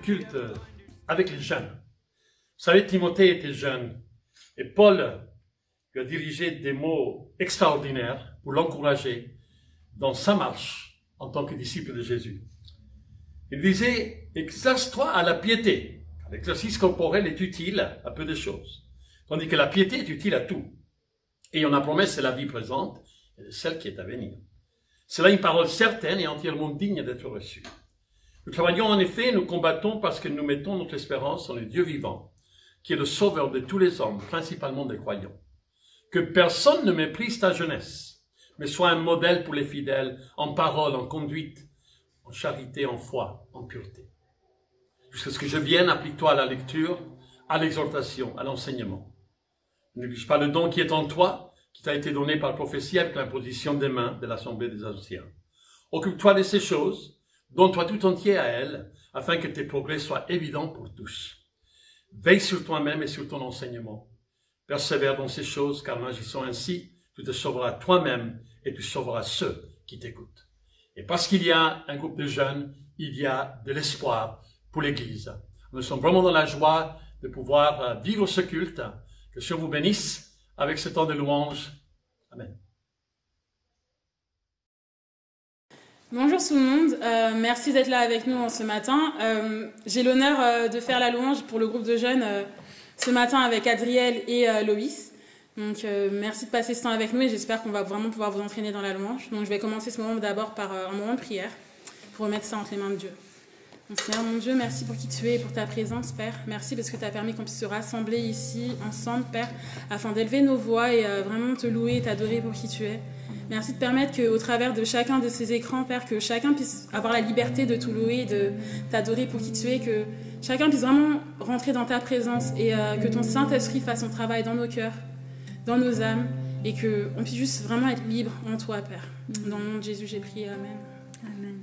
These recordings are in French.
culte avec les jeunes. Vous savez, Timothée était jeune et Paul lui a dirigé des mots extraordinaires pour l'encourager dans sa marche en tant que disciple de Jésus. Il disait, exerce-toi à la piété. L'exercice corporel est utile à peu de choses, tandis que la piété est utile à tout. Et on a promesse, c'est la vie présente et celle qui est à venir. C'est là une parole certaine et entièrement digne d'être reçue. Nous travaillons en effet, nous combattons parce que nous mettons notre espérance en le Dieu vivant, qui est le sauveur de tous les hommes, principalement des croyants. Que personne ne méprise ta jeunesse, mais sois un modèle pour les fidèles, en parole, en conduite, en charité, en foi, en pureté. Jusqu'à ce que je vienne, applique-toi à la lecture, à l'exhortation, à l'enseignement. Ne néglige pas le don qui est en toi, qui t'a été donné par prophétie avec l'imposition des mains de l'Assemblée des anciens. Occupe-toi de ces choses, donne-toi tout entier à elles, afin que tes progrès soient évidents pour tous. Veille sur toi-même et sur ton enseignement. Persévère dans ces choses, car en agissant ainsi, tu te sauveras toi-même et tu sauveras ceux qui t'écoutent. Et parce qu'il y a un groupe de jeunes, il y a de l'espoir pour l'Église. Nous sommes vraiment dans la joie de pouvoir vivre ce culte. Que Dieu vous bénisse avec ce temps de louange. Amen. Bonjour tout le monde, merci d'être là avec nous ce matin. J'ai l'honneur de faire la louange pour le groupe de jeunes ce matin avec Adriel et Loïs. Donc merci de passer ce temps avec nous et j'espère qu'on va vraiment pouvoir vous entraîner dans la louange. Donc je vais commencer ce moment d'abord par un moment de prière pour remettre ça entre les mains de Dieu. Donc, Seigneur mon Dieu, merci pour qui tu es et pour ta présence, Père. Merci parce que tu as permis qu'on puisse se rassembler ici, ensemble, Père, afin d'élever nos voix et vraiment te louer et t'adorer pour qui tu es. Merci de permettre qu'au travers de chacun de ces écrans, Père, que chacun puisse avoir la liberté de te louer, de t'adorer pour qui tu es, que chacun puisse vraiment rentrer dans ta présence et que ton Saint-Esprit fasse son travail dans nos cœurs, dans nos âmes, et qu'on puisse juste vraiment être libre en toi, Père. Dans le nom de Jésus, j'ai prié. Amen. Amen.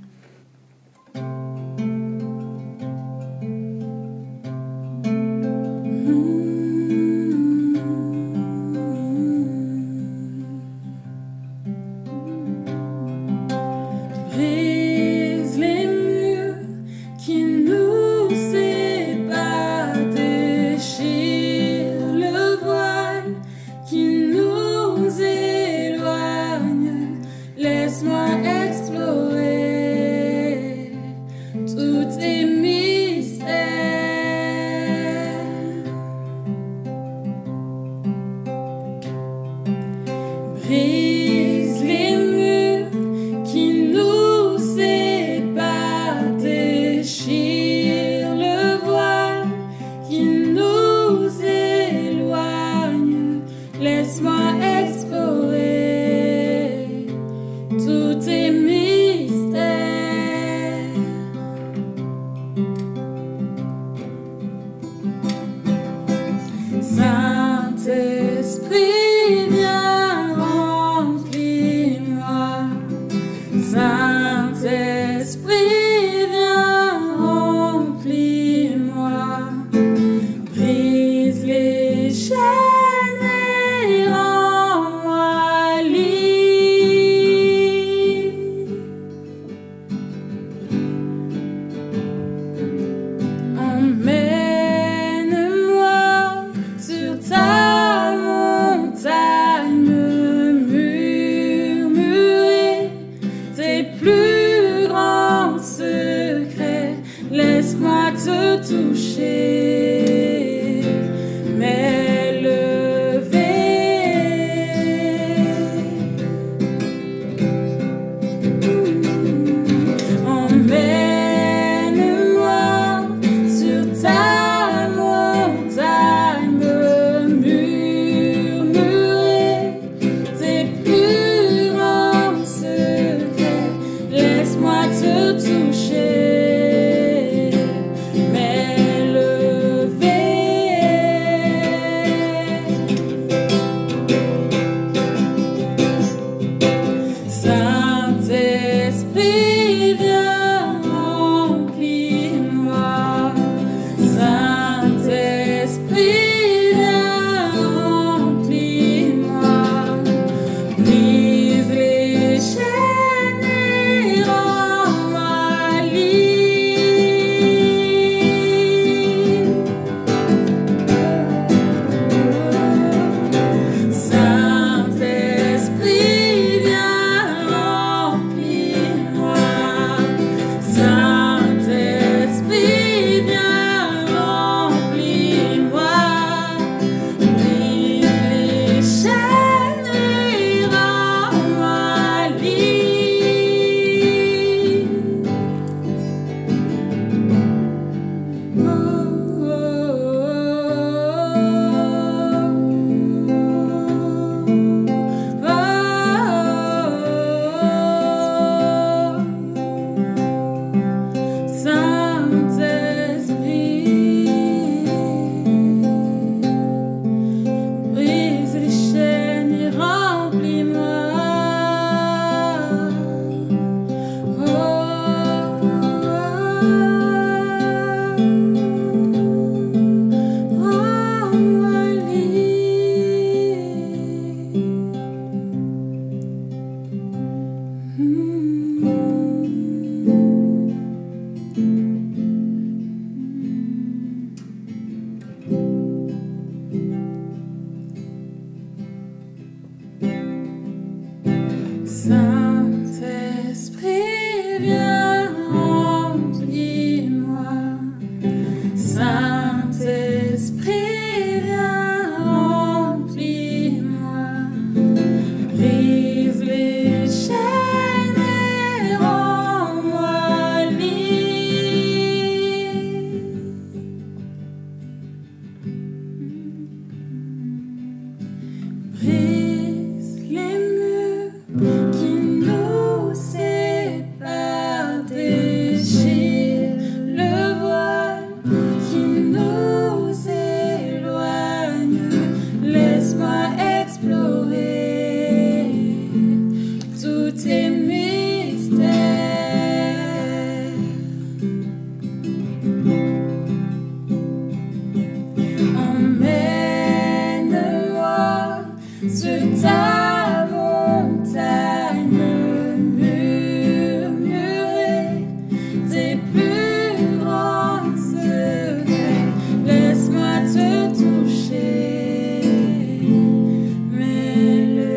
Emmène-moi sur ta de ta montagne murmurée, tes plus grands secrets. Laisse-moi te toucher, m'élever.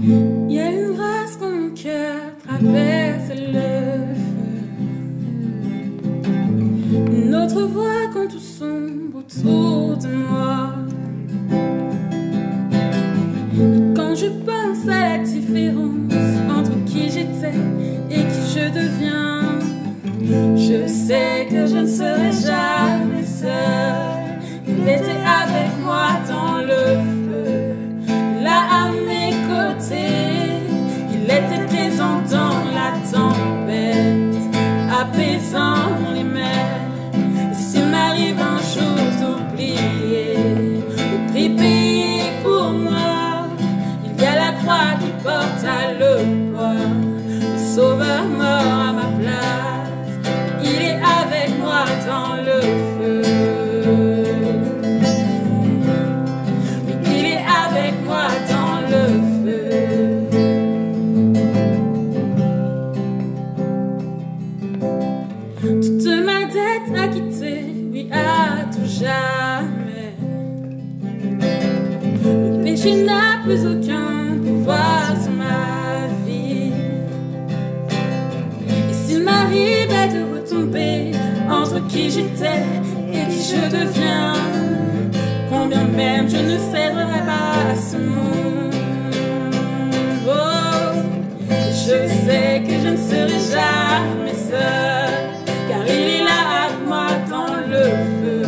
Il y a une grâce quand mon cœur traverse le feu, une autre voix quand tout sombre autour de moi. Et quand je pense à la différence entre qui j'étais et qui je deviens, je sais que je ne serai jamais seule. Il était avec moi dans le feu, là à mes côtés. Il était présent dans la tempête, apaisant les mers. Et s'il m'arrive un jour d'oublier le prix payé pour moi, il y a la croix qui porte à le poids, le sauveur mort à ma place. Il est avec moi dans le feu. Il est avec moi dans le feu. Toute ma dette acquittée, oui, à tout jamais. Le péché n'a plus aucun pouvoir sur ma vie. Et s'il m'arrivait de retomber entre qui j'étais et qui je deviens, combien même je ne céderai pas à ce monde. Oh, je sais que je ne serai jamais seule, car il est là avec moi dans le feu,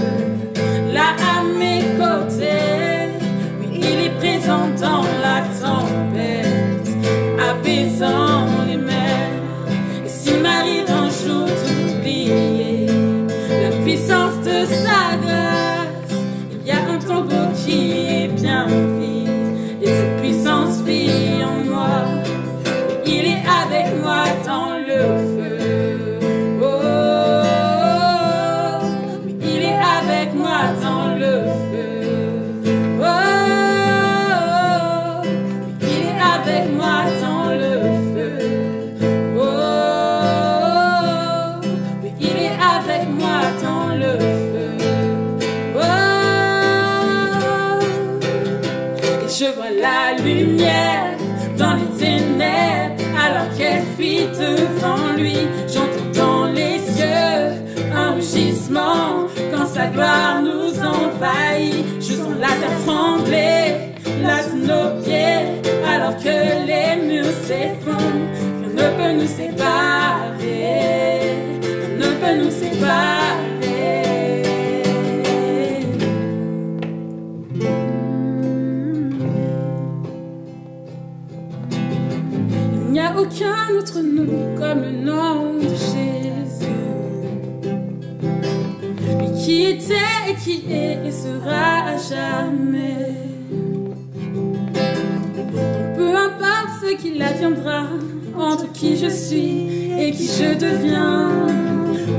là à mes côtés. Oui, il est présent dans la tempête, apaisant les mers. Et s'il m'arrive un jour d'oublier la puissance de sa grâce, il y a un tombeau qui est bien vide, et cette puissance vit en moi. Il est avec moi dans le feu. Oh, oui, il est avec moi dans le feu. Oh, oui, il est avec moi dans le feu. Oh, oui, il est avec moi dans le feu. Oh, et je vois la lumière dans les ténèbres, alors qu'elle fuit devant lui. J'entends dans les yeux un rugissement quand sa gloire nous envahit. Je sens la terre trembler là sous nos pieds, alors que les murs s'effondrent. Rien ne peut nous séparer, rien ne peut nous séparer. Il n'y a aucun autre nom comme le nom de Jésus, lui qui était et qui est et sera à jamais. Donc peu importe ce qu'il adviendra entre qui je suis et qui je deviens,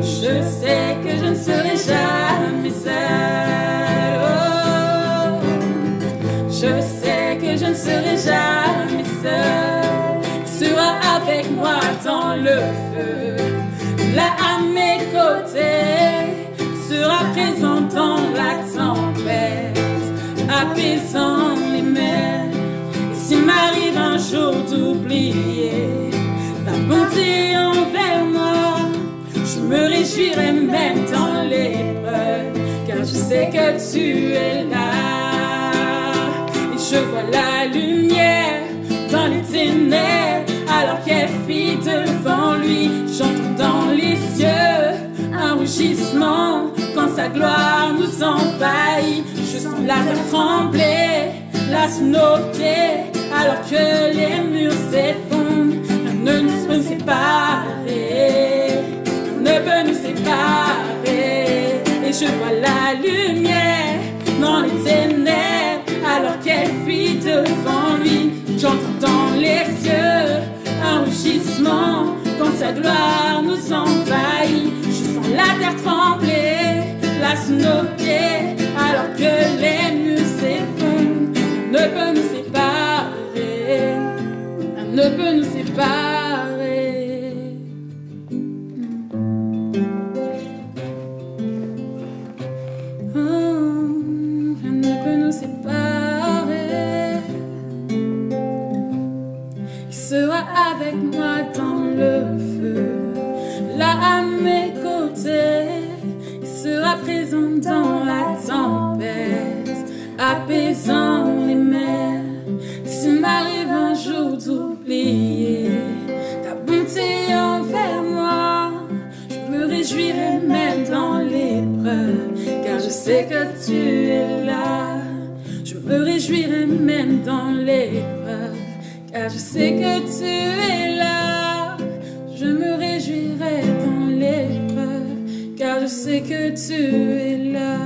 je sais que je ne serai jamais seule. Oh, je sais que je ne serai jamais seule. Il sera avec moi dans le feu, là à mes côtés. Il sera présent dans la tempête, apaisant les mers. Et s'il m'arrive un jour d'oublier ta bonté envers moi, je me réjouirai même dans l'épreuve, car je sais que tu es là. Et je vois la lumière dans les ténèbres, alors qu'elle fuit devant lui. J'entends dans les cieux un rugissement quand sa gloire nous envahit. Je sens la terre trembler là sous nos pieds, alors que les murs s'effondrent. Rien ne nous peut séparer, rien ne peut nous séparer. et je vois la lumière dans les ténèbres, alors qu'elle fuit devant lui. J'entends dans les cieux un rugissement quand sa gloire nous envahit. Je sens la terre trembler, là sous nos pieds, alors que les murs s'effondrent. Ne peut nous séparer, ne peut nous séparer. Rien ne peut nous séparer. Il sera avec moi dans le feu, là à mes côtés. Il sera présent dans la tempête, apaisant les mers. S'il m'arrive un jour d'oublier ta bonté envers moi, je me réjouirai même dans l'épreuve, car je sais que tu es là. Je me réjouirai même dans l'épreuve, car je sais que tu es là. Je me réjouirai dans l'épreuve, car je sais que tu es là.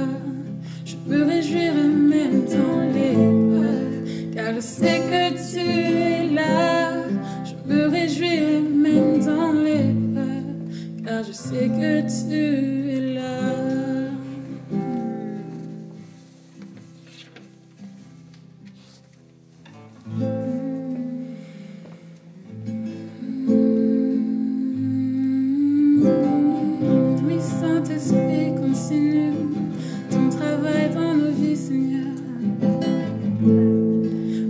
Je me réjouirai même dans l'épreuve, car je sais que tu es là. Je me réjouirai même dans l'épreuve, car je sais que tu es là. Oui, Saint-Esprit, continue ton travail dans nos vies, Seigneur.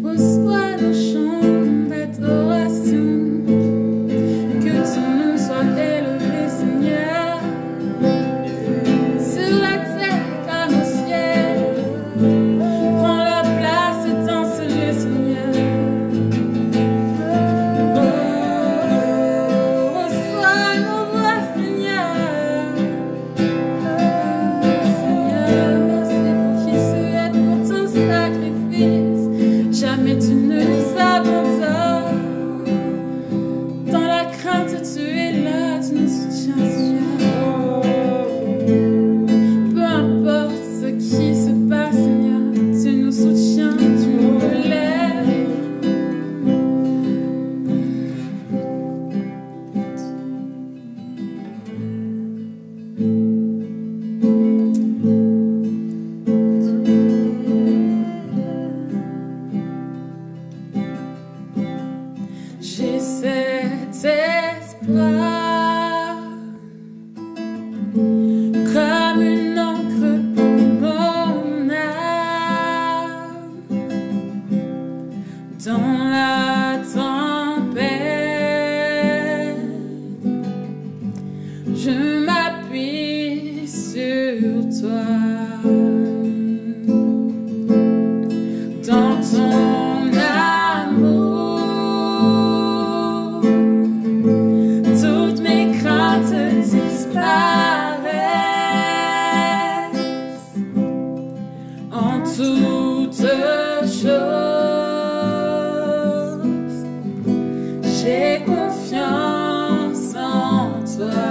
Reçois nos chants d'adoration, que ton nom soit élevé, Seigneur, sur la terre comme au ciel. Prends la place dans ce lieu, Seigneur. Reçois nos voix, Seigneur. Seigneur, merci pour qui tu es, pour ton sacrifice. Jamais tu ne nous abandonnes. Dans la crainte, tu es là, tu nous soutiens, Seigneur. Peu importe ce qui se passe, Seigneur, tu nous soutiens, tu nous relèves. J'ai cet espoir comme une encre pour mon âme. Dans la tempête, je m'appuie sur toi. Dans ton amour, toutes mes craintes disparaissent. En toutes choses, j'ai confiance en toi.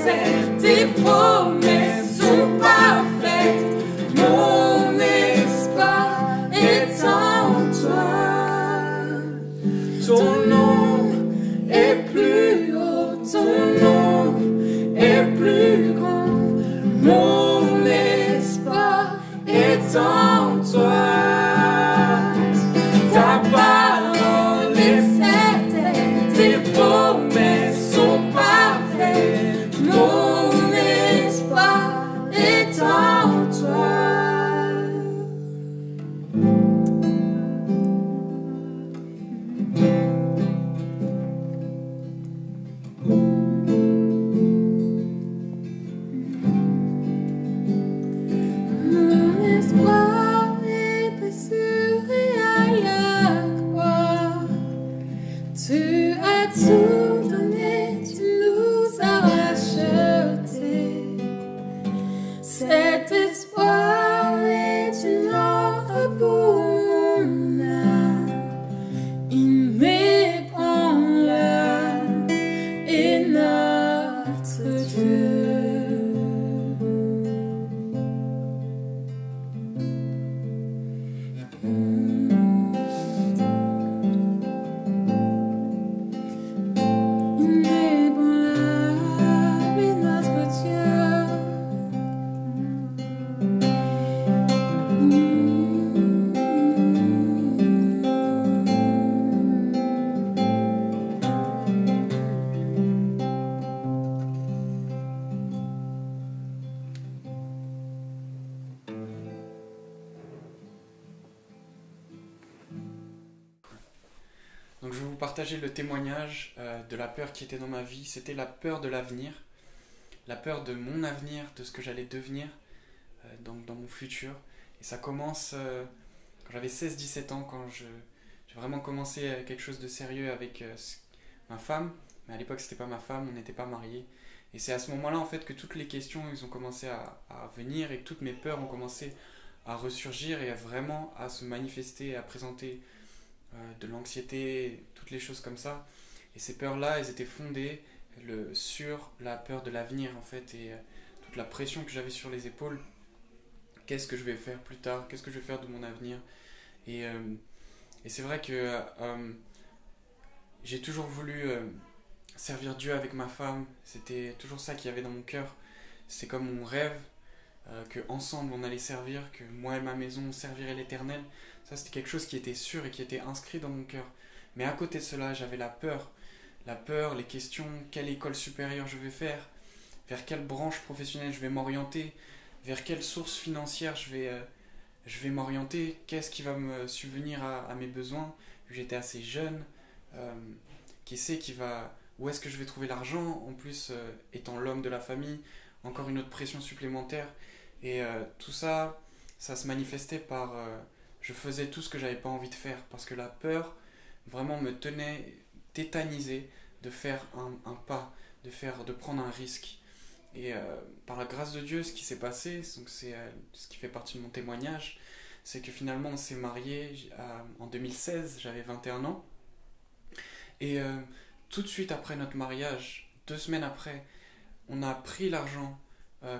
certain, tes promesses sont parfaites. Mon espoir est en toi. Ton nom est plus haut, ton nom est plus grand. Mon espoir est en toi. Ta parole est certaine, tes promesses sont parfaites. Mon espoir est en toi. Mon espoir est assuré à la croix. Tu as tout donné, tu nous as rachetés. Cet espoir est une ordre pour mon âme, inébranlable est notre Dieu. Inébranlable est notre Dieu. Donc je vais vous partager le témoignage de la peur qui était dans ma vie. C'était la peur de l'avenir, la peur de mon avenir, de ce que j'allais devenir dans mon futur. Et ça commence quand j'avais 16-17 ans, quand j'ai vraiment commencé quelque chose de sérieux avec ma femme. Mais à l'époque, c'était pas ma femme, on n'était pas mariés. Et c'est à ce moment-là en fait que toutes les questions ils ont commencé à venir et que toutes mes peurs ont commencé à ressurgir et vraiment à se manifester, à présenter de l'anxiété, toutes les choses comme ça. Et ces peurs-là, elles étaient fondées sur la peur de l'avenir en fait et toute la pression que j'avais sur les épaules. Qu'est-ce que je vais faire plus tard? Qu'est-ce que je vais faire de mon avenir? Et c'est vrai que j'ai toujours voulu servir Dieu avec ma femme. C'était toujours ça qu'il y avait dans mon cœur. C'est comme mon rêve, que ensemble on allait servir, que moi et ma maison on servirait l'Éternel. Ça c'était quelque chose qui était sûr et qui était inscrit dans mon cœur. Mais à côté de cela, j'avais la peur, les questions, quelle école supérieure je vais faire, vers quelle branche professionnelle je vais m'orienter, vers quelle source financière je vais m'orienter, qu'est-ce qui va me subvenir à mes besoins. J'étais assez jeune, qui sait où est-ce que je vais trouver l'argent, en plus étant l'homme de la famille, encore une autre pression supplémentaire. Et tout ça, ça se manifestait par... je faisais tout ce que j'avais pas envie de faire, parce que la peur vraiment me tenait tétanisé de faire un pas, de prendre un risque. Et par la grâce de Dieu, ce qui s'est passé, donc c'est ce qui fait partie de mon témoignage, c'est que finalement on s'est mariés en 2016, j'avais 21 ans. Et tout de suite après notre mariage, 2 semaines après, on a pris l'argent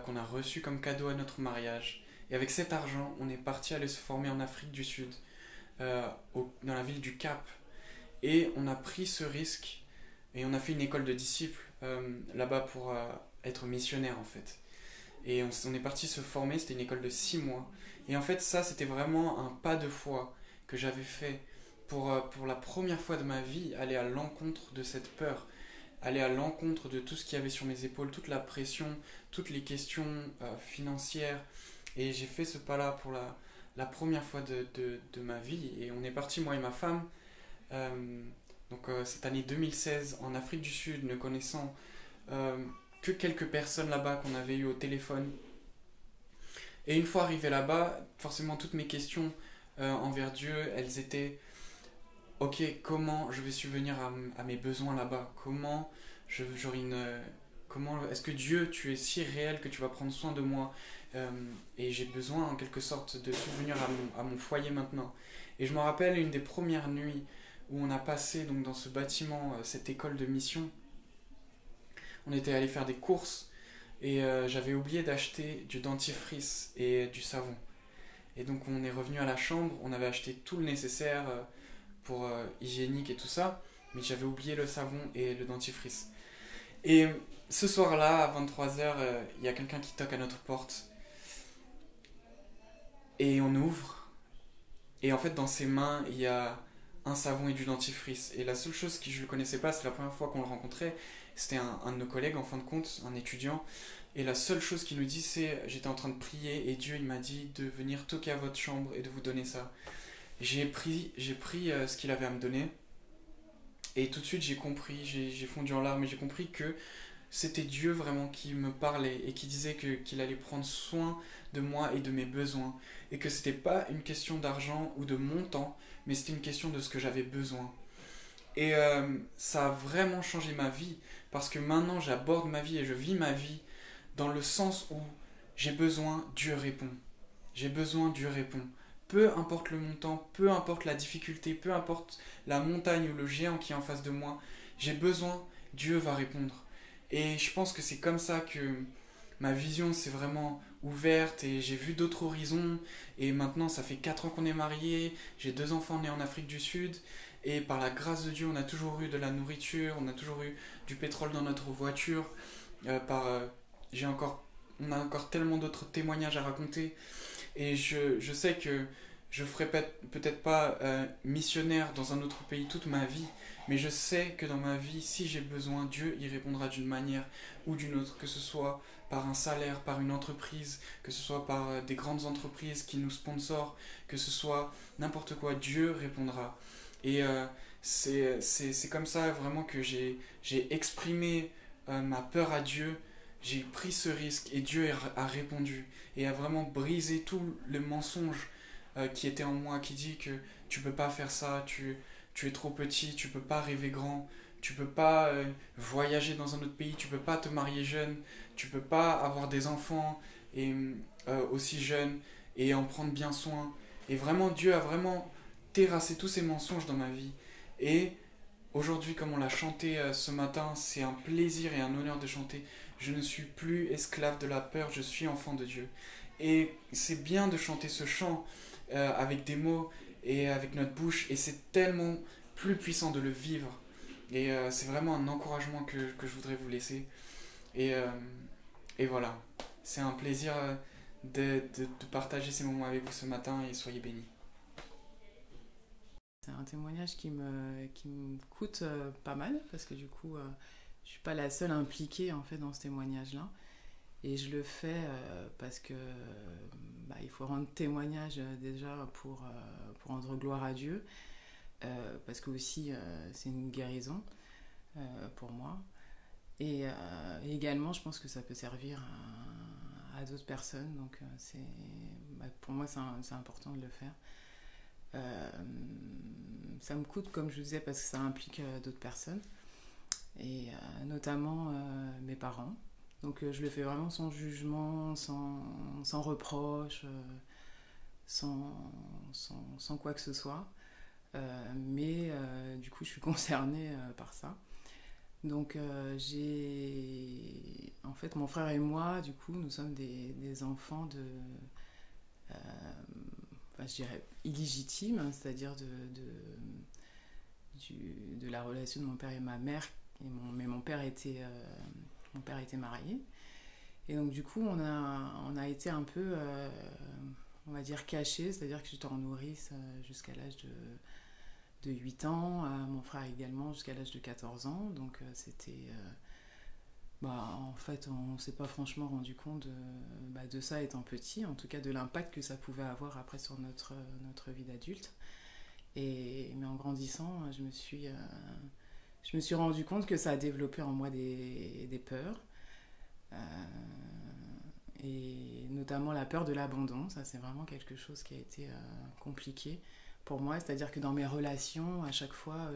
qu'on a reçu comme cadeau à notre mariage. Et avec cet argent, on est parti aller se former en Afrique du Sud, dans la ville du Cap. Et on a pris ce risque et on a fait une école de disciples là-bas pour être missionnaire en fait. Et on est parti se former, c'était une école de 6 mois. Et en fait ça c'était vraiment un pas de foi que j'avais fait pour la première fois de ma vie, aller à l'encontre de cette peur, aller à l'encontre de tout ce qu'il y avait sur mes épaules, toute la pression, toutes les questions financières. Et j'ai fait ce pas-là pour la première fois de ma vie. Et on est parti, moi et ma femme, cette année 2016 en Afrique du Sud, ne connaissant que quelques personnes là-bas qu'on avait eues au téléphone. Et une fois arrivé là-bas, forcément toutes mes questions envers Dieu, elles étaient ok, comment je vais subvenir à mes besoins là-bas? Comment est-ce que Dieu, tu es si réel que tu vas prendre soin de moi? Et j'ai besoin en quelque sorte de subvenir à mon foyer maintenant. Et je me rappelle une des premières nuits où on a passé donc, dans ce bâtiment, cette école de mission. On était allé faire des courses et j'avais oublié d'acheter du dentifrice et du savon. Et donc on est revenu à la chambre, on avait acheté tout le nécessaire pour hygiénique et tout ça, mais j'avais oublié le savon et le dentifrice. Et ce soir-là, à 23h, il y a quelqu'un qui toque à notre porte. Et on ouvre. Et en fait, dans ses mains, il y a un savon et du dentifrice. Et la seule chose que je ne connaissais pas, c'est la première fois qu'on le rencontrait. C'était un de nos collègues, en fin de compte, un étudiant. Et la seule chose qu'il nous dit, c'est j'étais en train de prier et Dieu il m'a dit de venir toquer à votre chambre et de vous donner ça. J'ai pris ce qu'il avait à me donner. Et tout de suite, j'ai compris, j'ai fondu en larmes et j'ai compris que c'était Dieu vraiment qui me parlait et qui disait qu'il allait prendre soin de moi et de mes besoins. Et que c'était pas une question d'argent ou de montant, mais c'était une question de ce que j'avais besoin. Et ça a vraiment changé ma vie, parce que maintenant j'aborde ma vie et je vis ma vie dans le sens où j'ai besoin, Dieu répond. J'ai besoin, Dieu répond. Peu importe le montant, peu importe la difficulté, peu importe la montagne ou le géant qui est en face de moi, j'ai besoin, Dieu va répondre. Et je pense que c'est comme ça que ma vision s'est vraiment ouverte et j'ai vu d'autres horizons. Et maintenant, ça fait 4 ans qu'on est mariés, j'ai 2 enfants nés en Afrique du Sud. Et par la grâce de Dieu, on a toujours eu de la nourriture, on a toujours eu du pétrole dans notre voiture. On a encore tellement d'autres témoignages à raconter. Et je sais que je ne ferai peut-être pas missionnaire dans un autre pays toute ma vie, mais je sais que dans ma vie, si j'ai besoin, Dieu y répondra d'une manière ou d'une autre, que ce soit par un salaire, par une entreprise, que ce soit par des grandes entreprises qui nous sponsorent, que ce soit n'importe quoi, Dieu répondra. Et c'est comme ça vraiment que j'ai exprimé ma peur à Dieu. J'ai pris ce risque et Dieu a répondu et a vraiment brisé tout le mensonge qui était en moi, qui dit que tu peux pas faire ça, tu es trop petit, tu peux pas rêver grand, tu peux pas voyager dans un autre pays, tu peux pas te marier jeune, tu peux pas avoir des enfants et aussi jeunes et en prendre bien soin. Et vraiment, Dieu a vraiment terrassé tous ces mensonges dans ma vie. Et aujourd'hui, comme on l'a chanté ce matin, c'est un plaisir et un honneur de chanter. Je ne suis plus esclave de la peur, je suis enfant de Dieu. Et c'est bien de chanter ce chant avec des mots et avec notre bouche, et c'est tellement plus puissant de le vivre. Et c'est vraiment un encouragement que je voudrais vous laisser. Et voilà, c'est un plaisir de partager ces moments avec vous ce matin, et soyez bénis. C'est un témoignage qui me coûte pas mal, parce que du coup, je suis pas la seule impliquée en fait dans ce témoignage-là. Et je le fais parce que il faut rendre témoignage déjà pour rendre gloire à Dieu, parce que aussi c'est une guérison pour moi. Et également, je pense que ça peut servir à d'autres personnes. Donc pour moi, c'est important de le faire. Ça me coûte, comme je vous disais, parce que ça implique d'autres personnes, et notamment mes parents. Donc je le fais vraiment sans jugement, sans reproche, sans quoi que ce soit. Mais du coup, je suis concernée par ça. Donc en fait, mon frère et moi, du coup, nous sommes des enfants je dirais illégitimes, c'est-à-dire de la relation de mon père et ma mère. Mais mon père était marié. Et donc du coup, on a été un peu, on va dire, cachés, c'est-à-dire que j'étais en nourrice jusqu'à l'âge de 8 ans, mon frère également jusqu'à l'âge de 14 ans. Donc c'était... en fait, on ne s'est pas franchement rendu compte de ça étant petit, en tout cas de l'impact que ça pouvait avoir après sur notre vie d'adulte. Mais en grandissant, je me suis rendu compte que ça a développé en moi des peurs, et notamment la peur de l'abandon. Ça, c'est vraiment quelque chose qui a été compliqué pour moi, c'est-à-dire que dans mes relations, à chaque fois,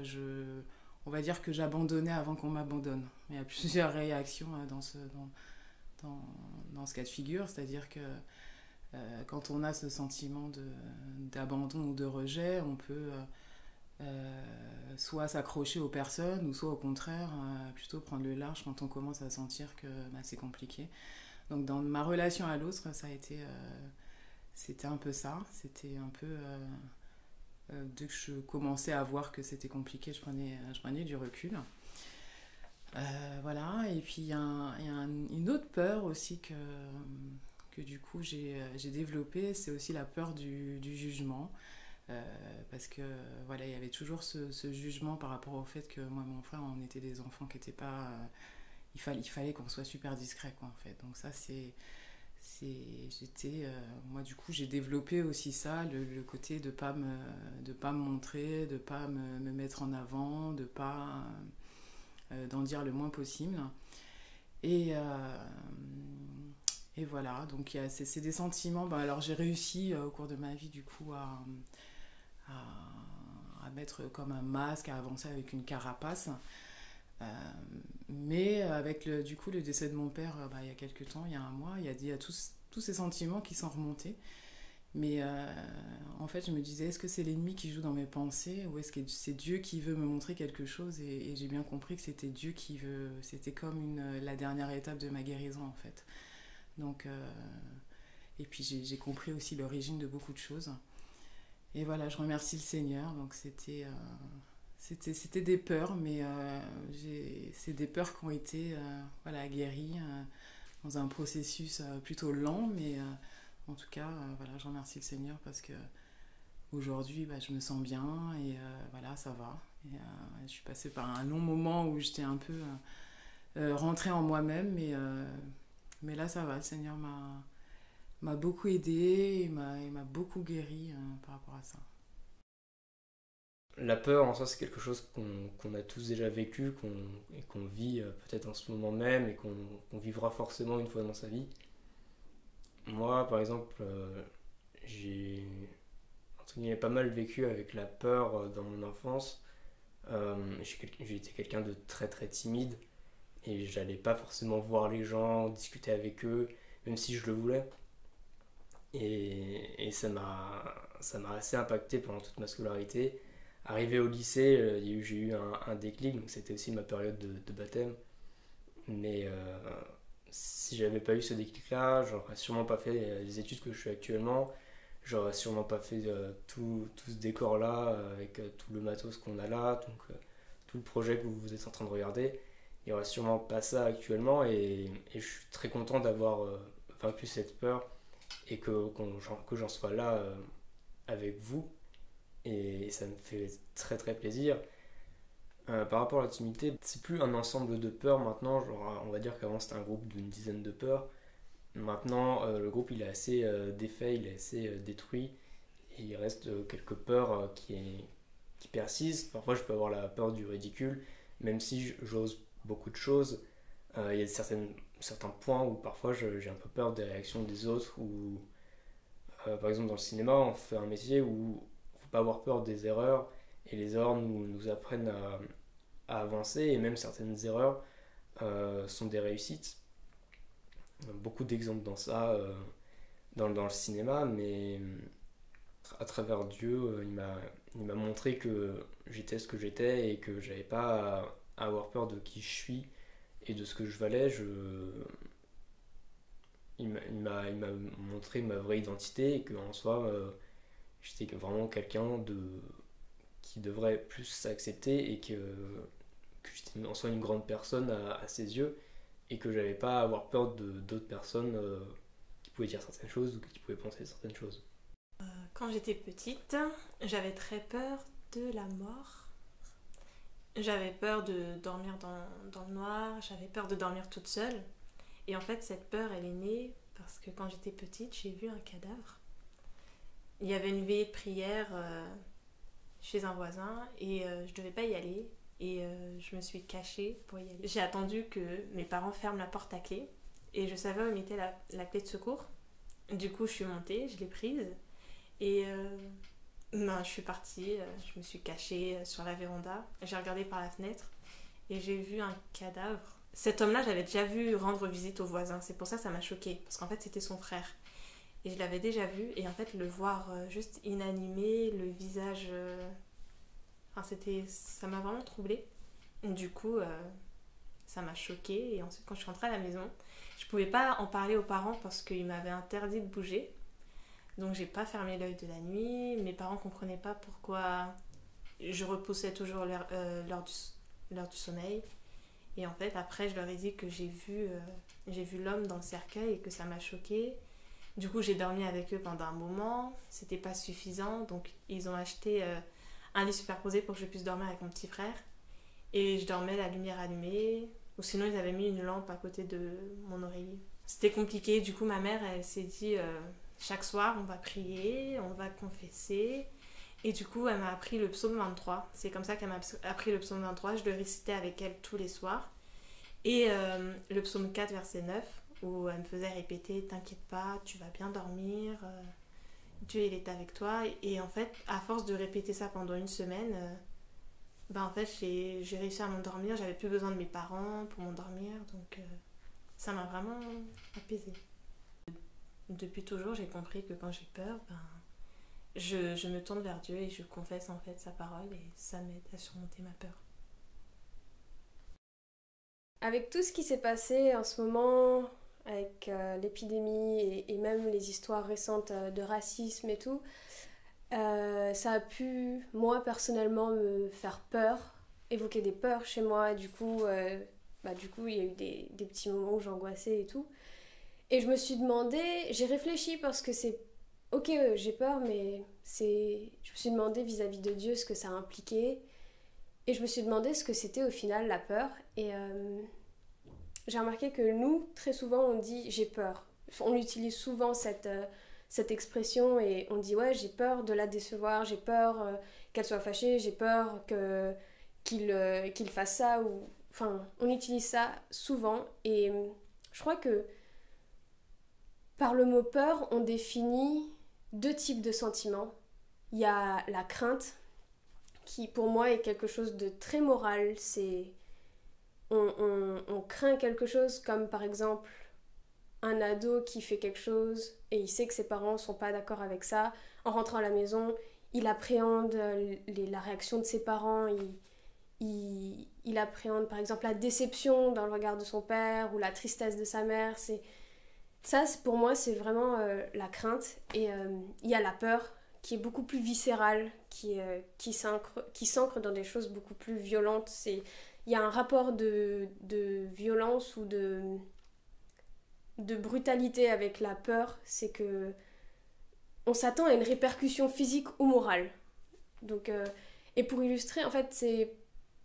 on va dire que j'abandonnais avant qu'on m'abandonne. Il y a plusieurs réactions dans ce cas de figure, c'est-à-dire que quand on a ce sentiment d'abandon ou de rejet, on peut soit s'accrocher aux personnes, ou soit au contraire, plutôt prendre le large quand on commence à sentir que c'est compliqué. Donc dans ma relation à l'autre, ça a été, c'était un peu ça. C'était un peu, dès que je commençais à voir que c'était compliqué, je prenais du recul. Voilà, et puis il y a une autre peur aussi que du coup j'ai développée, c'est aussi la peur du jugement. Parce que voilà, il y avait toujours ce jugement par rapport au fait que moi et mon frère, on était des enfants qui n'étaient pas... il fallait qu'on soit super discret, quoi, en fait. Donc ça, moi, du coup, j'ai développé aussi ça, le côté de pas me montrer, de pas me mettre en avant, de pas d'en dire le moins possible. Et voilà, donc c'est des sentiments. Alors j'ai réussi au cours de ma vie, du coup, à mettre comme un masque, à avancer avec une carapace. Mais avec du coup le décès de mon père, il y a quelques temps, il y a un mois, il y a tous ces sentiments qui sont remontés. Mais en fait, je me disais, est-ce que c'est l'ennemi qui joue dans mes pensées, ou est-ce que c'est Dieu qui veut me montrer quelque chose? Et j'ai bien compris que c'était Dieu qui veut. C'était comme la dernière étape de ma guérison, en fait. Donc, et puis j'ai compris aussi l'origine de beaucoup de choses. Et voilà, je remercie le Seigneur. Donc c'était des peurs, mais c'est des peurs qui ont été guéries dans un processus plutôt lent, mais en tout cas, voilà, je remercie le Seigneur parce que aujourd'hui, je me sens bien et voilà, ça va. Et, je suis passée par un long moment où j'étais un peu rentrée en moi-même, mais là, ça va. Le Seigneur m'a beaucoup aidée, il m'a beaucoup guérie par rapport à ça. La peur en soi, c'est quelque chose qu'on a tous déjà vécu, et qu'on vit peut-être en ce moment même et qu'on vivra forcément une fois dans sa vie. Moi, par exemple, j'ai pas mal vécu avec la peur dans mon enfance. J'ai été quelqu'un de très très timide et j'allais pas forcément voir les gens, discuter avec eux, même si je le voulais. Et ça m'a assez impacté pendant toute ma scolarité. Arrivé au lycée, j'ai eu un déclic, donc c'était aussi ma période de baptême. Mais si j'avais pas eu ce déclic-là, j'aurais sûrement pas fait les études que je fais actuellement. J'aurais sûrement pas fait tout ce décor-là, avec tout le matos qu'on a là, donc tout le projet que vous êtes en train de regarder. Il n'y aurait sûrement pas ça actuellement, et je suis très content d'avoir vaincu cette peur et que j'en sois là avec vous. Et ça me fait très très plaisir. Par rapport à la timidité, c'est plus un ensemble de peurs maintenant. Genre, on va dire qu'avant c'était un groupe d'une dizaine de peurs. Maintenant, le groupe il est assez défait, il est assez détruit. Et il reste quelques peurs qui persistent. Parfois, je peux avoir la peur du ridicule, même si j'ose beaucoup de choses. Il y a certains points où parfois j'ai un peu peur des réactions des autres. Ou par exemple, dans le cinéma, on fait un métier où pas avoir peur des erreurs, et les erreurs nous apprennent à avancer, et même certaines erreurs sont des réussites. Beaucoup d'exemples dans ça, dans le cinéma, mais à travers Dieu, il m'a montré que j'étais ce que j'étais et que j'avais pas à avoir peur de qui je suis et de ce que je valais. Il m'a montré ma vraie identité, et qu'en soi j'étais vraiment quelqu'un qui devrait plus s'accepter, et que j'étais en soi une grande personne à ses yeux, et que j'avais pas à avoir peur d'autres personnes qui pouvaient dire certaines choses ou qui pouvaient penser certaines choses. Quand j'étais petite, j'avais très peur de la mort. J'avais peur de dormir dans le noir, j'avais peur de dormir toute seule. Et en fait, cette peur, elle est née parce que quand j'étais petite, j'ai vu un cadavre. Il y avait une veillée de prière chez un voisin et je devais pas y aller, et je me suis cachée pour y aller. J'ai attendu que mes parents ferment la porte à clé et je savais où mettait la clé de secours. Du coup, je suis montée, je l'ai prise et je suis partie, je me suis cachée sur la véranda. J'ai regardé par la fenêtre et j'ai vu un cadavre. Cet homme-là, j'avais déjà vu rendre visite au voisin, c'est pour ça que ça m'a choquée, parce qu'en fait, c'était son frère. Et je l'avais déjà vu, et en fait, le voir juste inanimé, le visage Enfin, ça m'a vraiment troublée. Du coup, ça m'a choquée. Et ensuite, quand je suis rentrée à la maison, je pouvais pas en parler aux parents parce qu'ils m'avaient interdit de bouger. Donc, j'ai pas fermé l'œil de la nuit. Mes parents comprenaient pas pourquoi je repoussais toujours l'heure du sommeil. Et en fait, après, je leur ai dit que j'ai vu l'homme dans le cercueil et que ça m'a choquée. Du coup, j'ai dormi avec eux pendant un moment. C'était pas suffisant. Donc, ils ont acheté un lit superposé pour que je puisse dormir avec mon petit frère. Et je dormais la lumière allumée. Ou sinon, ils avaient mis une lampe à côté de mon oreiller. C'était compliqué. Du coup, ma mère, elle s'est dit chaque soir, on va prier, on va confesser. Et du coup, elle m'a appris le psaume 23. C'est comme ça qu'elle m'a appris le psaume 23. Je le récitais avec elle tous les soirs. Et le psaume 4, verset 9, où elle me faisait répéter « T'inquiète pas, tu vas bien dormir, Dieu il est avec toi ». Et en fait, à force de répéter ça pendant une semaine, en fait, j'ai réussi à m'endormir. J'avais plus besoin de mes parents pour m'endormir. Donc, ça m'a vraiment apaisée. Depuis toujours, j'ai compris que quand j'ai peur, je me tourne vers Dieu et je confesse en fait sa parole et ça m'aide à surmonter ma peur. Avec tout ce qui s'est passé en ce moment, avec l'épidémie et même les histoires récentes de racisme et tout, ça a pu, moi personnellement, me faire peur, évoquer des peurs chez moi. Du coup, il y a eu des petits moments où j'angoissais et tout. Et je me suis demandé, j'ai réfléchi parce que c'est ok, j'ai peur, mais je me suis demandé vis-à-vis de Dieu ce que ça impliquait. Et je me suis demandé ce que c'était au final la peur. Et j'ai remarqué que nous, très souvent, on dit j'ai peur. On utilise souvent cette expression et on dit ouais, j'ai peur de la décevoir, j'ai peur qu'elle soit fâchée, j'ai peur qu'il fasse ça. Enfin, on utilise ça souvent. Et je crois que par le mot peur, on définit 2 types de sentiments. Il y a la crainte, qui pour moi est quelque chose de très moral. C'est on craint quelque chose, comme par exemple un ado qui fait quelque chose et il sait que ses parents sont pas d'accord avec ça. En rentrant à la maison, il appréhende la réaction de ses parents, il appréhende par exemple la déception dans le regard de son père ou la tristesse de sa mère. Pour moi, c'est vraiment la crainte. Et il y a la peur qui est beaucoup plus viscérale, qui s'ancre dans des choses beaucoup plus violentes. Il y a un rapport de violence ou de brutalité avec la peur. C'est que on s'attend à une répercussion physique ou morale. Donc, et pour illustrer, en fait, c'est...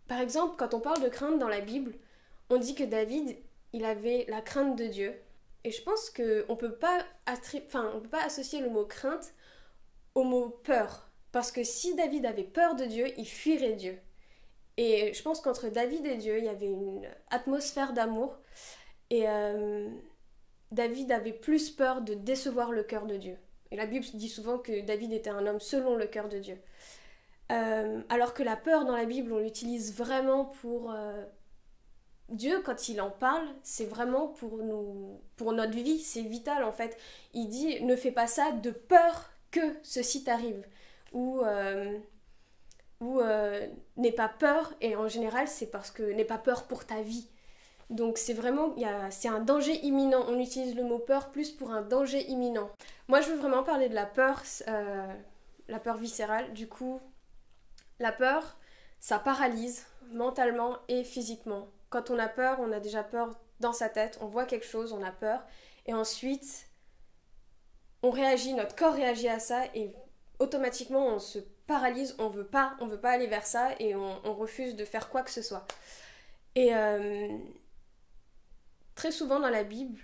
Par exemple, quand on parle de crainte dans la Bible, on dit que David, il avait la crainte de Dieu. Et je pense qu'on ne peut pas associer le mot crainte au mot peur. Parce que si David avait peur de Dieu, il fuirait Dieu. Et je pense qu'entre David et Dieu, il y avait une atmosphère d'amour. Et David avait plus peur de décevoir le cœur de Dieu. Et la Bible dit souvent que David était un homme selon le cœur de Dieu. Alors que la peur dans la Bible, on l'utilise vraiment pour... Dieu, quand il en parle, c'est vraiment pour notre vie, c'est vital en fait. Il dit, ne fais pas ça de peur que ceci t'arrive. Ou n'aie pas peur, et en général, c'est parce que n'aie pas peur pour ta vie. Donc c'est vraiment, c'est un danger imminent. On utilise le mot peur plus pour un danger imminent. Moi, je veux vraiment parler de la peur viscérale. Du coup, la peur, ça paralyse mentalement et physiquement. Quand on a peur, on a déjà peur dans sa tête, on voit quelque chose, on a peur, et ensuite, on réagit, notre corps réagit à ça, et automatiquement, on se paralyse, on veut pas aller vers ça, et on refuse de faire quoi que ce soit. Et très souvent dans la Bible,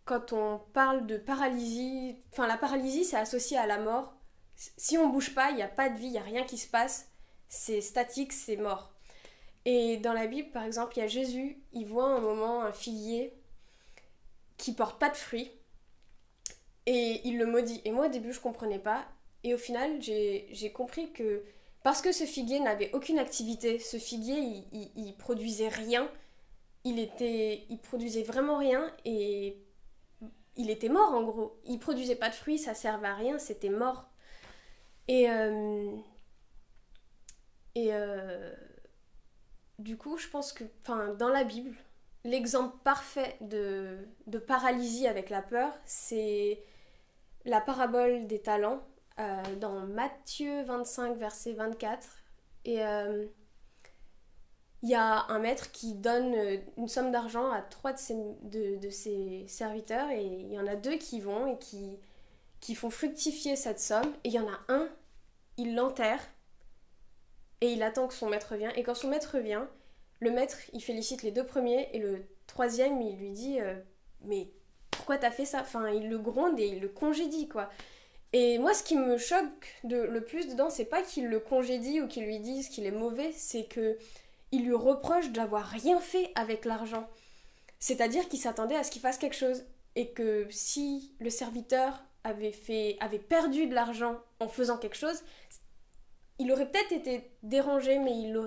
quand on parle de paralysie, la paralysie, c'est associé à la mort. Si on bouge pas, il n'y a pas de vie, il n'y a rien qui se passe, c'est statique, c'est mort. Et dans la Bible, par exemple, il y a Jésus, il voit un moment un figuier qui porte pas de fruits et il le maudit. Et moi, au début, je comprenais pas. Et au final, j'ai compris que parce que ce figuier n'avait aucune activité, ce figuier, il produisait rien, il produisait vraiment rien et il était mort en gros. Il produisait pas de fruits, ça servait à rien, c'était mort. Et Et du coup, je pense que dans la Bible, l'exemple parfait de paralysie avec la peur, c'est la parabole des talents dans Matthieu 25, verset 24. Et il y a un maître qui donne une somme d'argent à 3 de ses serviteurs, et il y en a 2 qui vont et qui font fructifier cette somme, et il y en a un, il l'enterre et il attend que son maître vienne, et quand son maître vient, le maître il félicite les 2 premiers, et le 3e il lui dit mais pourquoi t'as fait ça, il le gronde et il le congédie quoi. Et moi ce qui me choque le plus dedans, c'est pas qu'il le congédie ou qu'il lui dise qu'il est mauvais, c'est que il lui reproche d'avoir rien fait avec l'argent. C'est-à-dire qu'il s'attendait à ce qu'il fasse quelque chose. Et que si le serviteur avait perdu de l'argent en faisant quelque chose, il aurait peut-être été dérangé, mais il lui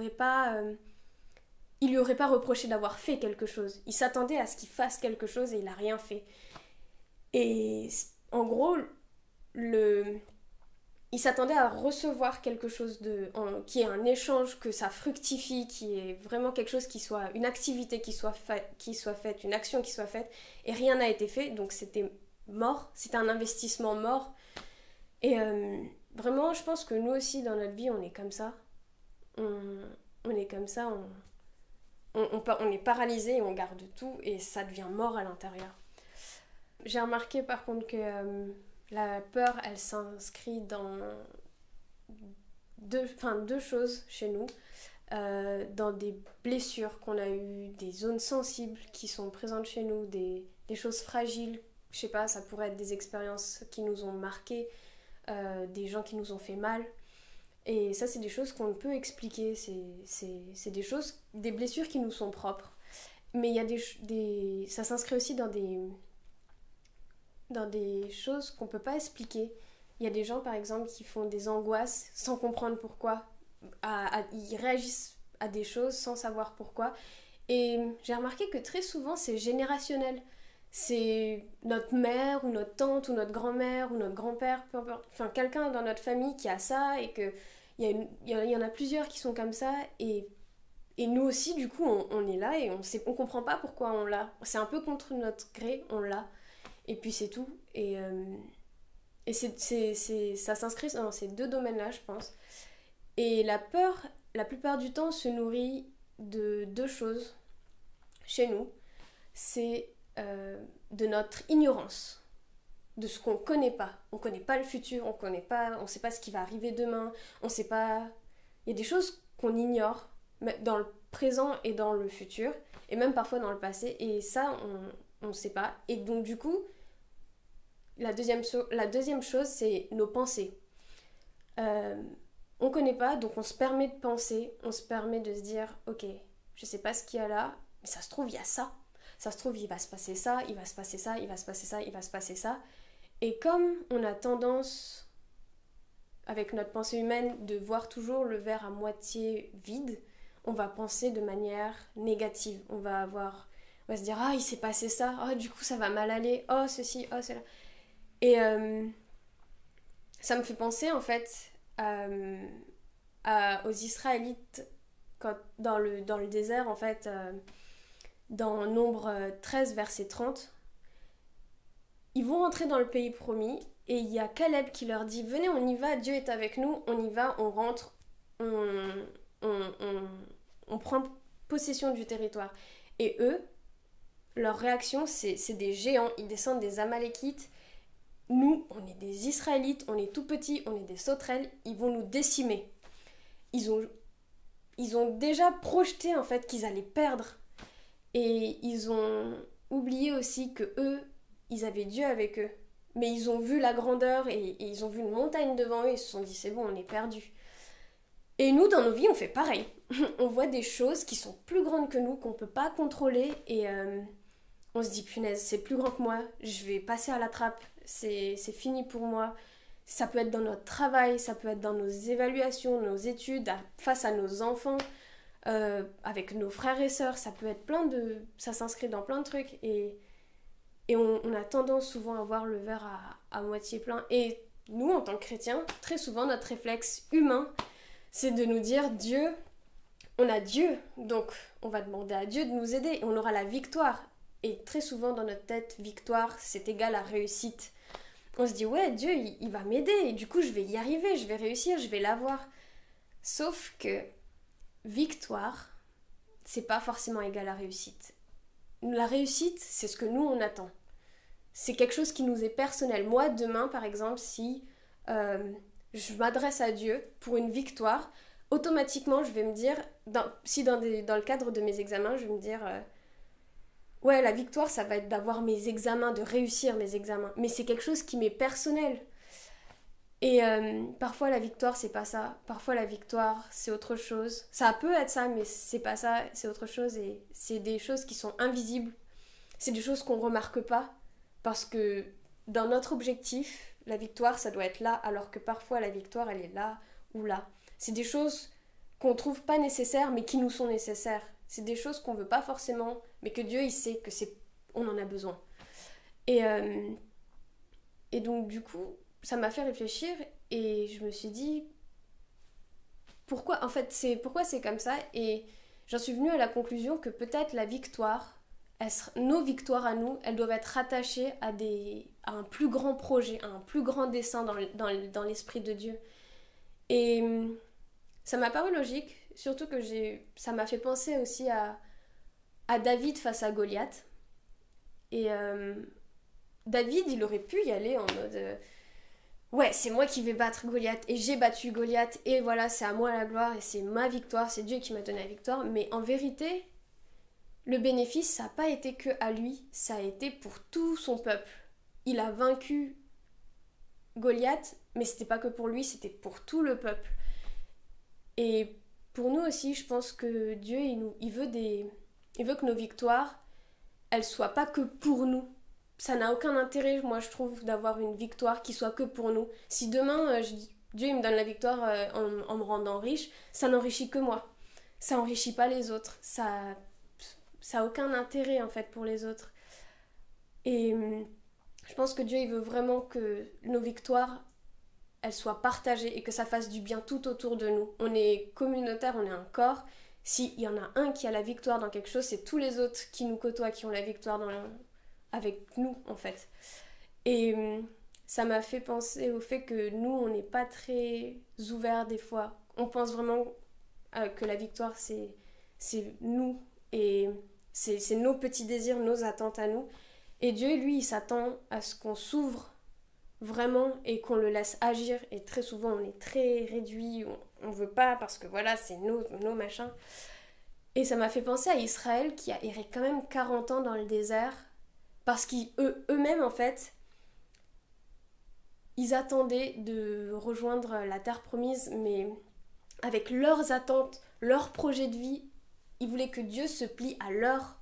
aurait pas reproché d'avoir fait quelque chose. Il s'attendait à ce qu'il fasse quelque chose et il n'a rien fait. Et en gros, il s'attendait à recevoir quelque chose qui est un échange, que ça fructifie, qui est vraiment quelque chose qui soit une activité qui soit faite, une action qui soit faite, et rien n'a été fait, donc c'était mort, c'était un investissement mort. Et vraiment, je pense que nous aussi dans notre vie, on est comme ça. On est comme ça, on est paralysé et on garde tout, et ça devient mort à l'intérieur. J'ai remarqué par contre que la peur, elle s'inscrit dans deux choses chez nous. Dans des blessures qu'on a eues, des zones sensibles qui sont présentes chez nous, des choses fragiles. Je sais pas, ça pourrait être des expériences qui nous ont marquées, des gens qui nous ont fait mal. Et ça, c'est des choses qu'on ne peut expliquer. C'est des choses, des blessures qui nous sont propres. Mais il y a ça s'inscrit aussi dans des choses qu'on ne peut pas expliquer. Il y a des gens, par exemple, qui font des angoisses sans comprendre pourquoi. Ils réagissent à des choses sans savoir pourquoi. Et j'ai remarqué que très souvent, c'est générationnel. C'est notre mère ou notre tante ou notre grand-mère ou notre grand-père, peu importe. Quelqu'un dans notre famille qui a ça, et qu'il y en a plusieurs qui sont comme ça. Et nous aussi, du coup, on est là et on comprend pas pourquoi on l'a. C'est un peu contre notre gré, on l'a. Et puis c'est tout. Et ça s'inscrit dans ces 2 domaines-là, je pense. Et la peur, la plupart du temps, se nourrit de 2 choses chez nous. C'est de notre ignorance, de ce qu'on ne connaît pas. On ne connaît pas le futur, on ne sait pas ce qui va arriver demain, on sait pas... Il y a des choses qu'on ignore dans le présent et dans le futur, et même parfois dans le passé, et ça, on ne sait pas. Et donc du coup, la deuxième chose, c'est nos pensées. On ne connaît pas, donc on se permet de penser, on se permet de se dire, ok, je ne sais pas ce qu'il y a là, mais ça se trouve, il y a ça. Ça se trouve, il va se passer ça, il va se passer ça, il va se passer ça, il va se passer ça. Et comme on a tendance, avec notre pensée humaine, de voir toujours le verre à moitié vide, on va penser de manière négative. On va se dire, ah, il s'est passé ça, oh, du coup, ça va mal aller, oh, ceci, oh, cela. Et ça me fait penser, en fait, aux Israélites dans le désert, en fait... Dans Nombre 13, verset 30, ils vont rentrer dans le pays promis, et il y a Caleb qui leur dit « Venez, on y va, Dieu est avec nous, on y va, on rentre, on prend possession du territoire. » Et eux, leur réaction, c'est des géants, ils descendent des Amalékites. Nous, on est des Israélites, on est tout petits, on est des sauterelles, ils vont nous décimer. Ils ont déjà projeté, en fait, qu'ils allaient perdre. Et ils ont oublié aussi que eux, ils avaient Dieu avec eux. Mais ils ont vu la grandeur et ils ont vu une montagne devant eux et ils se sont dit c'est bon, on est perdus. Et nous, dans nos vies, on fait pareil. On voit des choses qui sont plus grandes que nous, qu'on ne peut pas contrôler, et on se dit punaise, c'est plus grand que moi, je vais passer à la trappe, c'est fini pour moi. Ça peut être dans notre travail, ça peut être dans nos évaluations, nos études, face à nos enfants. Avec nos frères et sœurs, ça peut être ça s'inscrit dans plein de trucs, et on a tendance souvent à voir le verre à moitié plein. Et nous, en tant que chrétiens, très souvent notre réflexe humain, C'est de nous dire, Dieu, on a Dieu, donc on va demander à Dieu de nous aider et on aura la victoire. Et très souvent dans notre tête, victoire, c'est égal à réussite. On se dit, ouais, Dieu, il va m'aider, et du coup, je vais y arriver, je vais réussir, je vais l'avoir. Sauf que victoire, c'est pas forcément égal à réussite. La réussite, c'est ce que nous, on attend. C'est quelque chose qui nous est personnel. Moi, demain, par exemple, si je m'adresse à Dieu pour une victoire, automatiquement, je vais me dire, dans le cadre de mes examens, je vais me dire... ouais, la victoire, ça va être d'avoir mes examens, de réussir mes examens. Mais c'est quelque chose qui m'est personnel. Et parfois, la victoire, c'est pas ça. Parfois, la victoire, c'est autre chose. Ça peut être ça, mais c'est pas ça, c'est autre chose. Et c'est des choses qui sont invisibles. C'est des choses qu'on remarque pas. Parce que dans notre objectif, la victoire, ça doit être là. Alors que parfois, la victoire, elle est là ou là. C'est des choses qu'on trouve pas nécessaires, mais qui nous sont nécessaires. C'est des choses qu'on veut pas forcément, mais que Dieu, il sait que on en a besoin. Et donc, du coup, ça m'a fait réfléchir et je me suis dit, pourquoi c'est comme ça? Et j'en suis venue à la conclusion que peut-être la victoire, nos victoires à nous, elles doivent être rattachées à un plus grand projet, à un plus grand dessein dans l'esprit de Dieu. Et ça m'a paru logique. Surtout que ça m'a fait penser aussi à David face à Goliath. Et David, il aurait pu y aller en mode ouais, c'est moi qui vais battre Goliath et j'ai battu Goliath et voilà, c'est à moi la gloire et c'est ma victoire, c'est Dieu qui m'a donné la victoire. Mais en vérité, le bénéfice, ça n'a pas été que à lui, ça a été pour tout son peuple. Il a vaincu Goliath, mais c'était pas que pour lui, c'était pour tout le peuple. Et pour nous aussi, je pense que Dieu, il veut que nos victoires, elles soient pas que pour nous. Ça n'a aucun intérêt, moi, je trouve, d'avoir une victoire qui soit que pour nous. Si demain, Dieu il me donne la victoire en me rendant riche, ça n'enrichit que moi. Ça n'enrichit pas les autres. Ça a aucun intérêt, en fait, pour les autres. Et je pense que Dieu, il veut vraiment que nos victoires, elles soient partagées et que ça fasse du bien tout autour de nous. On est communautaire, on est un corps. S'il y en a un qui a la victoire dans quelque chose, c'est tous les autres qui nous côtoient, qui ont la victoire avec nous, en fait. Et ça m'a fait penser au fait que nous, on n'est pas très ouverts des fois. On pense vraiment que la victoire, c'est nous. Et c'est nos petits désirs, nos attentes à nous. Et Dieu, lui, il s'attend à ce qu'on s'ouvre vraiment et qu'on le laisse agir. Et très souvent, on est très réduit, on veut pas parce que voilà, c'est nos machins. Et ça m'a fait penser à Israël qui a erré quand même 40 ans dans le désert parce qu'eux-mêmes, en fait, ils attendaient de rejoindre la terre promise, mais avec leurs attentes, leur projet de vie, ils voulaient que Dieu se plie à leurs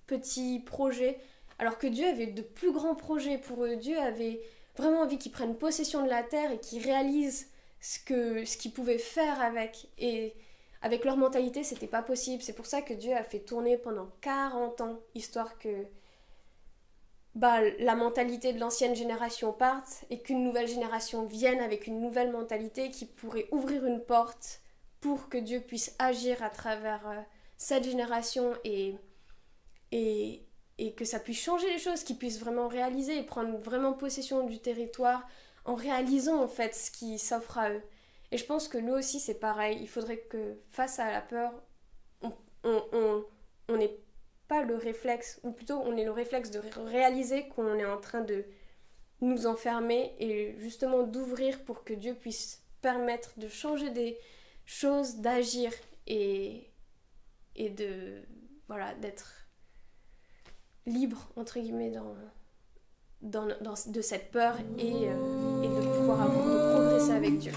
petits projets, alors que Dieu avait de plus grands projets pour eux. Dieu avait vraiment envie qu'ils prennent possession de la terre et qu'ils réalisent ce qu'ils pouvaient faire avec. Et avec leur mentalité, c'était pas possible. C'est pour ça que Dieu a fait tourner pendant 40 ans, histoire que la mentalité de l'ancienne génération parte et qu'une nouvelle génération vienne avec une nouvelle mentalité qui pourrait ouvrir une porte pour que Dieu puisse agir à travers cette génération et que ça puisse changer les choses, qu'ils puissent vraiment réaliser et prendre vraiment possession du territoire en réalisant en fait ce qui s'offre à eux. Et je pense que nous aussi c'est pareil, il faudrait que face à la peur, on n'ait pas le réflexe, ou plutôt on ait le réflexe de réaliser qu'on est en train de nous enfermer et justement d'ouvrir pour que Dieu puisse permettre de changer des choses, d'agir et d'être libre entre guillemets de cette peur et de pouvoir de progresser avec Dieu.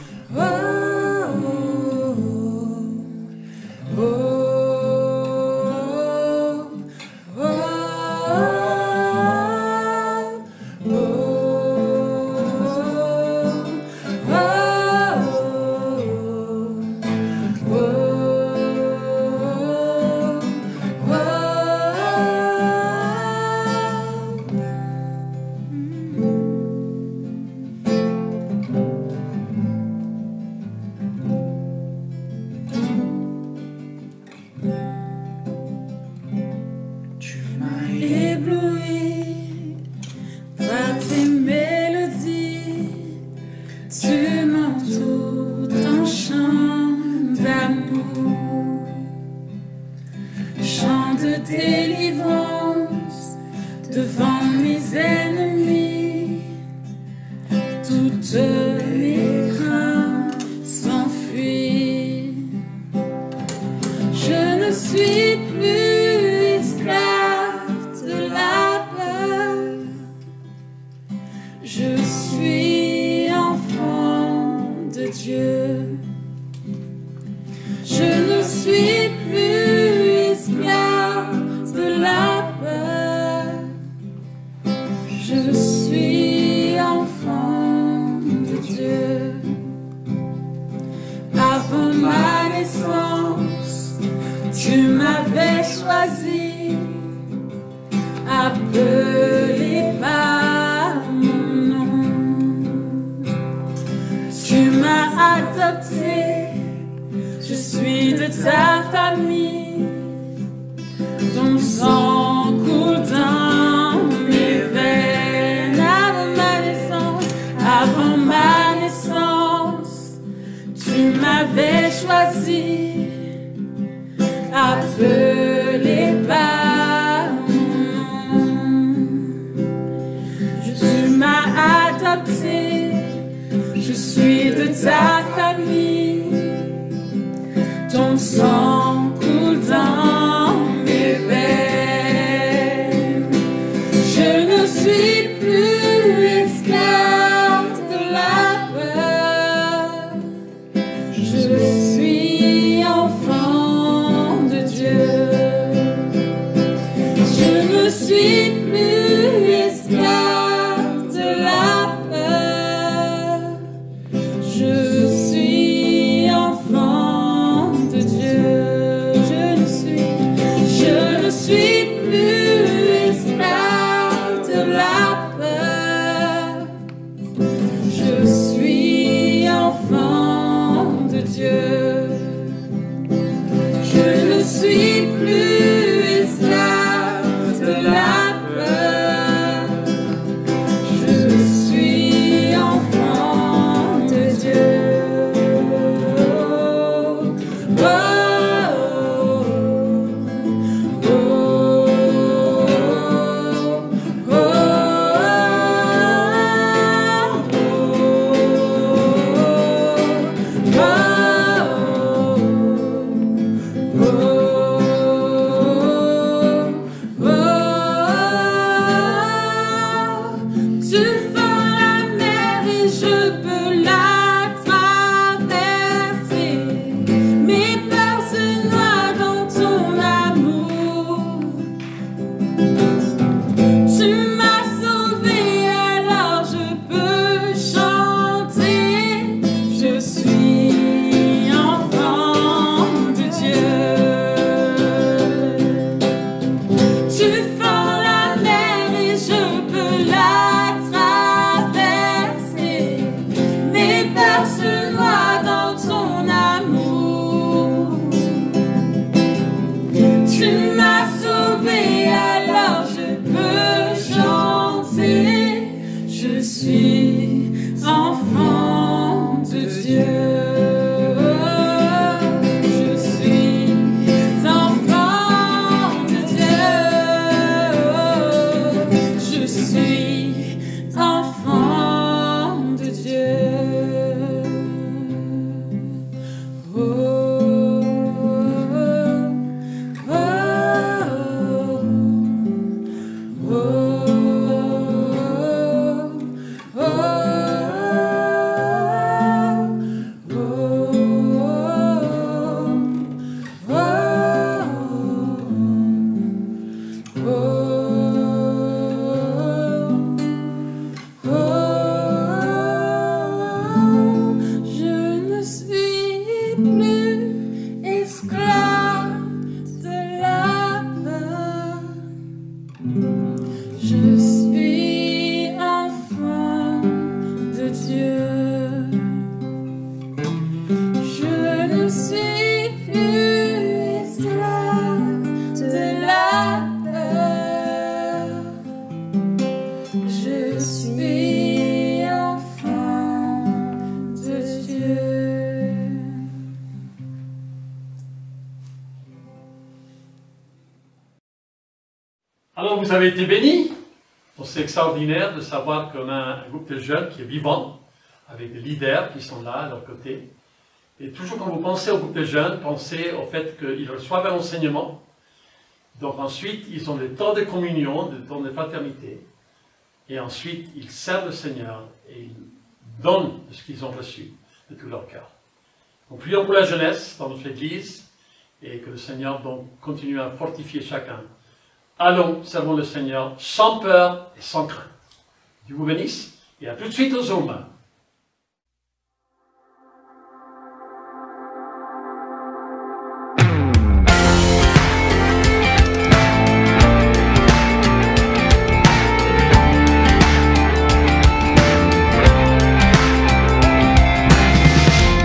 Je suis enfant de Dieu. Avant ma naissance, tu m'avais choisi, appelé par mon nom. Tu m'as adopté, je suis de ta famille. Ton sang coule dans mes veines. Avant ma naissance, tu m'avais choisi, appelé par mon nom. Tu m'as adopté, je suis de ta famille. Ton sang coule dans mes veines. Je ne suis plus esclave de la peur. Je suis enfant de Dieu. Je ne suis plus esclave de la peur. Je suis enfant de Dieu. Je ne suis plus esclave de la peur. Je suis enfant de Dieu. Je ne suis plus esclave de la peur. Je suis enfant de Dieu. Oh, oh, oh, tu fends la mer et je peux la traverser. Mes peurs se noient dans ton amour. Tu m'as sauvé, alors je peux chanter. Je suis enfant de Dieu. Tu fends la mer et je peux la traverser. Mes peurs se noient dans ton amour. Tu m'as sauvé, alors je peux chanter. Je suis enfant de Dieu. Je suis enfant de Dieu. Je suis enfant de Dieu. Oh, oh, oh, oh, je ne suis plus esclave de la peur. Je suis enfant de Dieu. Je ne suis plus esclave de la peur. Je suis enfant de Dieu. Alors vous avez été bénis. C'est extraordinaire de savoir qu'on a un groupe de jeunes qui est vivant, avec des leaders qui sont là à leur côté. Et toujours quand vous pensez au groupe de jeunes, pensez au fait qu'ils reçoivent un enseignement. Donc ensuite, ils ont des temps de communion, des temps de fraternité. Et ensuite, ils servent le Seigneur et ils donnent ce qu'ils ont reçu de tout leur cœur. Donc prions pour la jeunesse dans notre Église et que le Seigneur donc continue à fortifier chacun. Allons, servons le Seigneur sans peur et sans crainte. Dieu vous bénisse et à tout de suite au Zoom.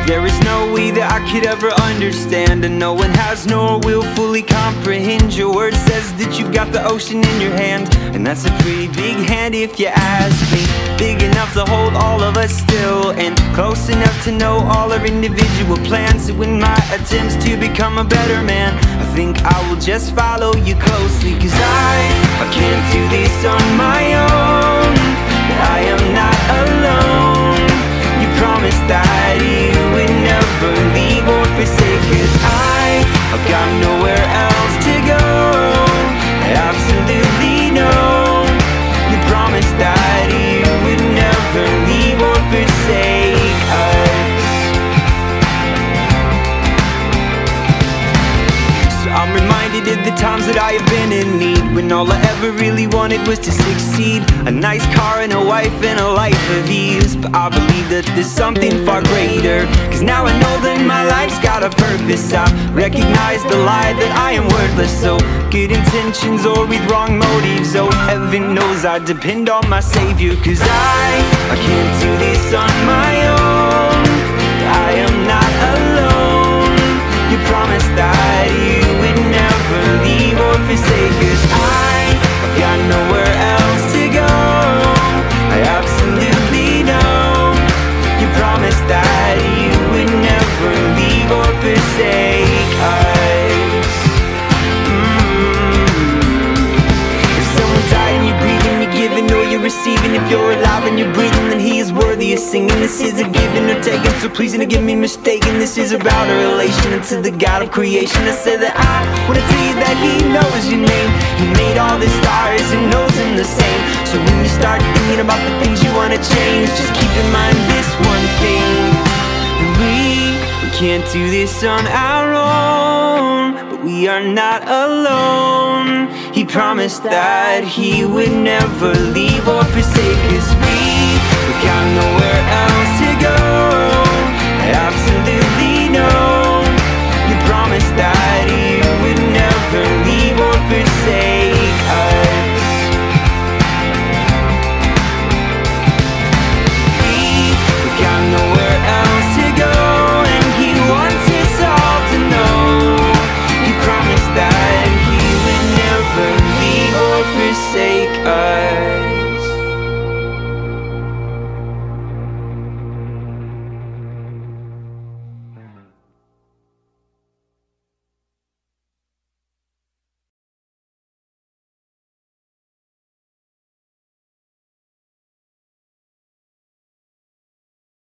There is no way that I could ever understand, and no one has nor will fully comprehend. Your word says that you've got the ocean in your hand, and that's a pretty big hand if you ask me. Big enough to hold all of us still, and close enough to know all our individual plans. So in my attempts to become a better man, I think I will just follow you closely. Cause I can't do this on my own. I am not alone. You promised that you would never leave or forsake us. I've got nowhere else to go. I absolutely know. You promised that you would never leave or forsake us. So I'm reminded of the times that I have been in need, when all I ever really wanted was to succeed. A nice car and a wife and a life of ease. But I believe that there's something far greater, cause now I know that my life's got a purpose. I recognize the lie that I am worthless. So good intentions or with wrong motives, oh heaven knows I depend on my Savior. Cause I can't do this on my own. I am not alone. You promised that you would never leave or forsake us. I've got nowhere else to go. I absolutely know. You promised that you would never leave or forsake us. If someone died and you're grieving, you're giving or you're receiving. If you're alive and you're breathing, then He is worthy of singing. This is a giving or taking, so please don't get me mistaken. This is about a relation to the God of creation. I said that I wanna tell you that He knows your name. He made all the stars and knows them the same. So when you start thinking about the things you wanna change, just keep in mind this one thing: we can't do this on our own, but we are not alone. He promised that He would never leave or forsake us. We've got no